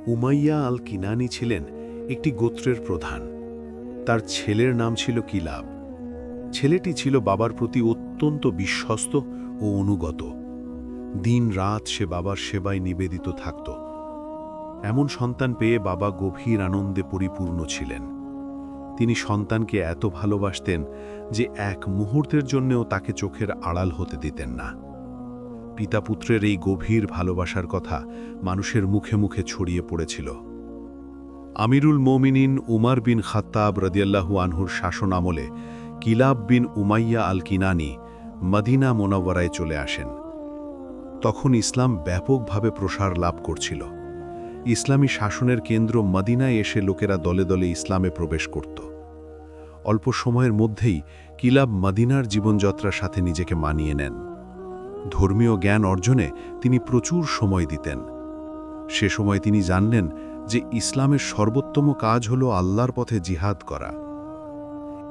Umayya আল কিনানি ছিলেন একটি গোত্রের প্রধান। তার ছেলের নাম ছিল কিলাব। ছেলেটি ছিল বাবার প্রতি অত্যন্ত বিশ্বস্ত ও অনুগত। দিন রাত সে বাবার সেবায় নিবেদিত থাকত। এমন সন্তান পেয়ে বাবা গভীর আনন্দে পরিপূর্ণ ছিলেন। তিনি সন্তানকে এত ভালোবাসতেন যে এক মুহূর্তের জন্যও তাকে চোখের আড়াল হতে দিতেন না। পিতা পুত্রের এই গভীর ভালোবাসার কথা মানুষের মুখে মুখে ছড়িয়ে পড়েছিল। আমিরুল মোমিনিন উমর বিন খাত্তাব রাদিয়াল্লাহু আনহুর শাসন আমলে কিলাব বিন উমাইয়া আল কিনানি মদিনা মোনাওয়ারায় চলে আসেন। তখন ইসলাম ব্যাপকভাবে প্রসার লাভ করছিল। ইসলামী শাসনের কেন্দ্র মদিনায় এসে লোকেরা দলে দলে ইসলামে প্রবেশ করত। অল্প সময়ের মধ্যেই কিলাব মদিনার জীবনযাত্রার সাথে নিজেকে মানিয়ে নেন। ধর্মীয় জ্ঞান অর্জনে তিনি প্রচুর সময় দিতেন। সে সময় তিনি জানলেন যে ইসলামের সর্বোত্তম কাজ হল আল্লাহর পথে জিহাদ করা।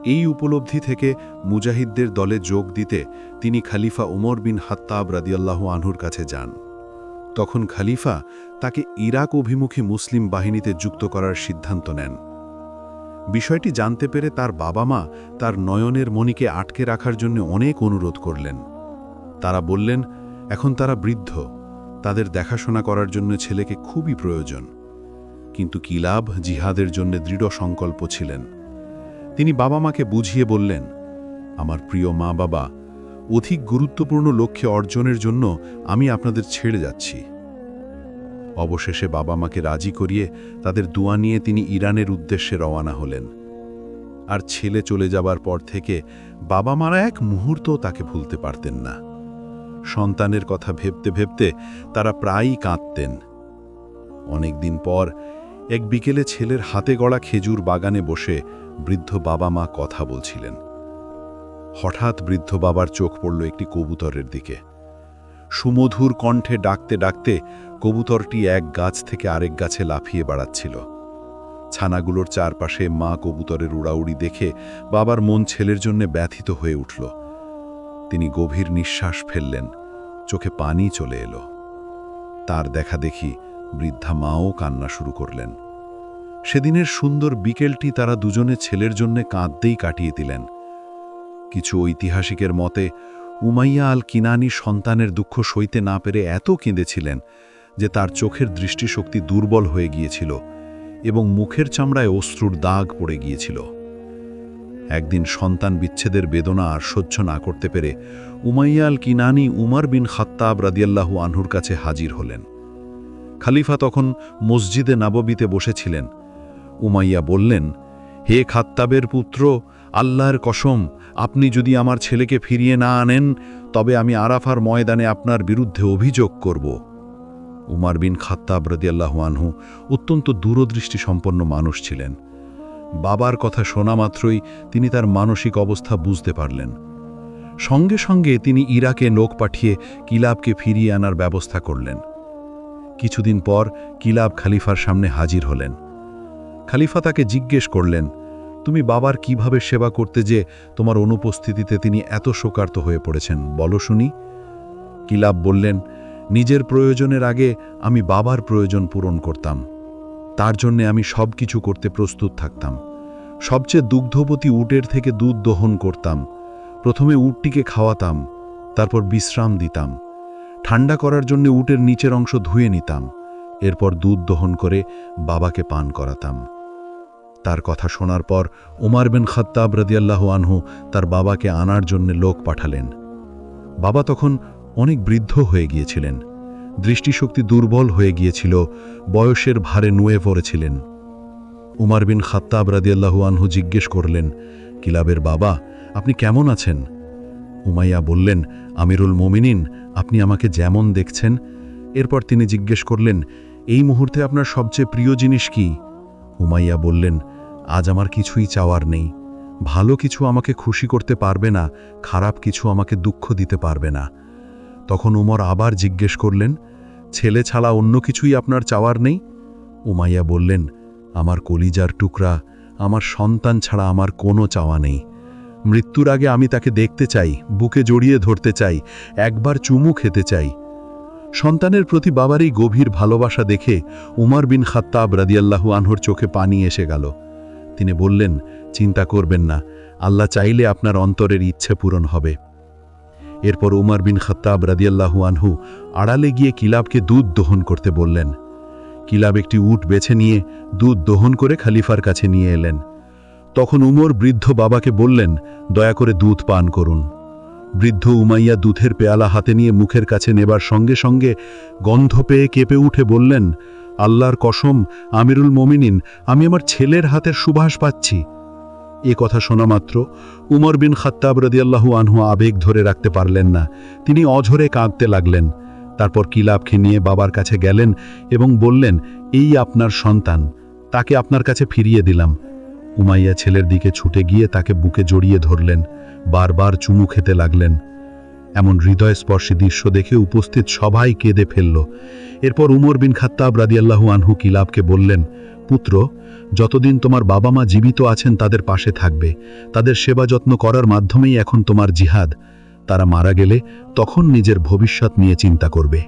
এই উপলব্ধি থেকে মুজাহিদদের দলে যোগ দিতে তিনি খলিফা উমর বিন খাত্তাব রাদিয়াল্লাহু আনহুর কাছে যান। তখন খলিফা তাকে ইরাক অভিমুখী মুসলিম বাহিনীতে যুক্ত করার সিদ্ধান্ত নেন। বিষয়টি জানতে পেরে তার বাবা মা তার নয়নের মণিকে আটকে রাখার জন্য অনেক অনুরোধ করলেন। তারা বললেন, এখন তারা বৃদ্ধ, তাদের দেখাশোনা করার জন্য ছেলেকে খুবই প্রয়োজন। কিন্তু কিলাব জিহাদের জন্য দৃঢ় সংকল্প ছিলেন। তিনি বাবা মাকে বুঝিয়ে বললেন, আমার প্রিয় মা বাবা, অধিক গুরুত্বপূর্ণ লক্ষ্যে অর্জনের জন্য আমি আপনাদের ছেড়ে যাচ্ছি। অবশেষে বাবা মাকে রাজি করিয়ে তাদের দোয়া নিয়ে তিনি ইরানের উদ্দেশ্যে রওনা হলেন। আর ছেলে চলে যাবার পর থেকে বাবা মারা এক মুহূর্তও তাকে ভুলতে পারতেন না। সন্তানের কথা ভেবতে ভেবতে তারা প্রায়ই কাঁদতেন। অনেকদিন পর এক বিকেলে ছেলের হাতে গড়া খেজুর বাগানে বসে বৃদ্ধ বাবা মা কথা বলছিলেন। হঠাৎ বৃদ্ধ বাবার চোখ পড়ল একটি কবুতরের দিকে। সুমধুর কণ্ঠে ডাকতে ডাকতে কবুতরটি এক গাছ থেকে আরেক গাছে লাফিয়ে বেড়াচ্ছিল। ছানাগুলোর চারপাশে মা কবুতরের উড়াউড়ি দেখে বাবার মন ছেলের জন্য ব্যথিত হয়ে উঠল। তিনি গভীর নিঃশ্বাস ফেললেন, চোখে পানি চলে এলো। তার দেখা দেখি বৃদ্ধা মাও কান্না শুরু করলেন। সেদিনের সুন্দর বিকেলটি তারা দুজনে ছেলের জন্য কাঁদতেই কাটিয়ে দিলেন। কিছু ঐতিহাসিকের মতে উমাইয়া আল কিনানি সন্তানের দুঃখ সইতে না পেরে এত কেঁদেছিলেন যে তার চোখের দৃষ্টিশক্তি দুর্বল হয়ে গিয়েছিল এবং মুখের চামড়ায় অশ্রুর দাগ পড়ে গিয়েছিল। একদিন সন্তান বিচ্ছেদের বেদনা আর সহ্য না করতে পেরে উমাইয়া আল কিনানি উমর বিন খাত্তাব রাদিয়াল্লাহু আনহুর কাছে হাজির হলেন। খলিফা তখন মসজিদে নববীতে বসেছিলেন। উমাইয়া বললেন, হে খাত্তাবের পুত্র, আল্লাহর কসম, আপনি যদি আমার ছেলেকে ফিরিয়ে না আনেন তবে আমি আরাফার ময়দানে আপনার বিরুদ্ধে অভিযোগ করব। উমর বিন খাত্তাব রাদিয়াল্লাহু আনহু অত্যন্ত দূরদৃষ্টি সম্পন্ন মানুষ ছিলেন। বাবার কথা শোনা মাত্রই তিনি তার মানসিক অবস্থা বুঝতে পারলেন। সঙ্গে সঙ্গে তিনি ইরাকে লোক পাঠিয়ে কিলাবকে ফিরিয়ে আনার ব্যবস্থা করলেন। কিছুদিন পর কিলাব খলিফার সামনে হাজির হলেন। খলিফা তাকে জিজ্ঞেস করলেন, তুমি বাবার কিভাবে সেবা করতে যে তোমার অনুপস্থিতিতে তিনি এত শোকার্ত হয়ে পড়েছেন, বলো শুনি। কিলাব বললেন, নিজের প্রয়োজনের আগে আমি বাবার প্রয়োজন পূরণ করতাম। তার জন্যে আমি সব কিছু করতে প্রস্তুত থাকতাম। সবচেয়ে দুগ্ধবতী উটের থেকে দুধ দহন করতাম। প্রথমে উটটিকে খাওয়াতাম, তারপর বিশ্রাম দিতাম। ঠান্ডা করার জন্য উটের নিচের অংশ ধুয়ে নিতাম। এরপর দুধ দহন করে বাবাকে পান করাতাম। তার কথা শোনার পর উমর বিন খাত্তাব রাদিয়াল্লাহু আনহু তার বাবাকে আনার জন্য লোক পাঠালেন। বাবা তখন অনেক বৃদ্ধ হয়ে গিয়েছিলেন, দৃষ্টিশক্তি দুর্বল হয়ে গিয়েছিল, বয়সের ভারে নুয়ে পড়েছিলেন। উমর বিন খাত্তাব রাদিয়াল্লাহু আনহু জিজ্ঞেস করলেন, কিলাবের বাবা, আপনি কেমন আছেন? উমাইয়া বললেন, আমিরুল মোমিনিন, আপনি আমাকে যেমন দেখছেন। এরপর তিনি জিজ্ঞেস করলেন, এই মুহূর্তে আপনার সবচেয়ে প্রিয় জিনিস কি? উমাইয়া বললেন, আজ আমার কিছুই চাওয়ার নেই। ভালো কিছু আমাকে খুশি করতে পারবে না, খারাপ কিছু আমাকে দুঃখ দিতে পারবে না। তখন উমর আবার জিজ্ঞেস করলেন, ছেলে ছাড়া অন্য কিছুই আপনার চাওয়ার নেই? উমাইয়া বললেন, আমার কলিজার টুকরা, আমার সন্তান ছাড়া আমার কোনো চাওয়া নেই। মৃত্যুর আগে আমি তাকে দেখতে চাই, বুকে জড়িয়ে ধরতে চাই, একবার চুমু খেতে চাই। সন্তানের প্রতি বাবার এই গভীর ভালোবাসা দেখে উমর বিন খাত্তাব রাদিয়াল্লাহু আনহুর চোখে পানি এসে গেল। তিনি বললেন, চিন্তা করবেন না, আল্লাহ চাইলে আপনার অন্তরের ইচ্ছে পূরণ হবে। এরপর উমর বিন খাত্তাব রাদিয়াল্লাহু আনহু আড়ালে গিয়ে কিলাবকে দুধ দহন করতে বললেন। কিলাব একটি উট বেছে নিয়ে দুধ দহন করে খলিফার কাছে নিয়ে এলেন। তখন উমর বৃদ্ধ বাবাকে বললেন, দয়া করে দুধ পান করুন। বৃদ্ধ উমাইয়া দুধের পেয়ালা হাতে নিয়ে মুখের কাছে নেবার সঙ্গে সঙ্গে গন্ধ পেয়ে কেঁপে উঠে বললেন, আল্লাহর কসম আমিরুল মোমিনিন, আমি আমার ছেলের হাতের সুবাস পাচ্ছি। এ কথা শোনা মাত্র উমর বিন খাত্তাব রাদিয়াল্লাহু আনহু আবেগ ধরে রাখতে পারলেন না। তিনি অঝরে কাঁদতে লাগলেন। তারপর কিলাবকে নিয়ে বাবার কাছে গেলেন এবং বললেন, এই আপনার সন্তান, তাকে আপনার কাছে ফিরিয়ে দিলাম। উমাইয়া ছেলের দিকে ছুটে গিয়ে তাকে বুকে জড়িয়ে ধরলেন, বারবার চুমু খেতে লাগলেন। এমন হৃদয়স্পর্শী দৃশ্য দেখে উপস্থিত সবাই কেঁদে ফেলল। এরপর উমর বিন খাত্তাব রাদিয়াল্লাহু আনহু কিলাবকে বললেন, পুত্র, যতদিন তোমার বাবা মা জীবিত আছেন তাদের পাশে থাকবে, তাদের সেবা যত্ন করার মাধ্যমেই এখন তোমার জিহাদ। তারা মারা গেলে তখন নিজের ভবিষ্যৎ নিয়ে চিন্তা করবে।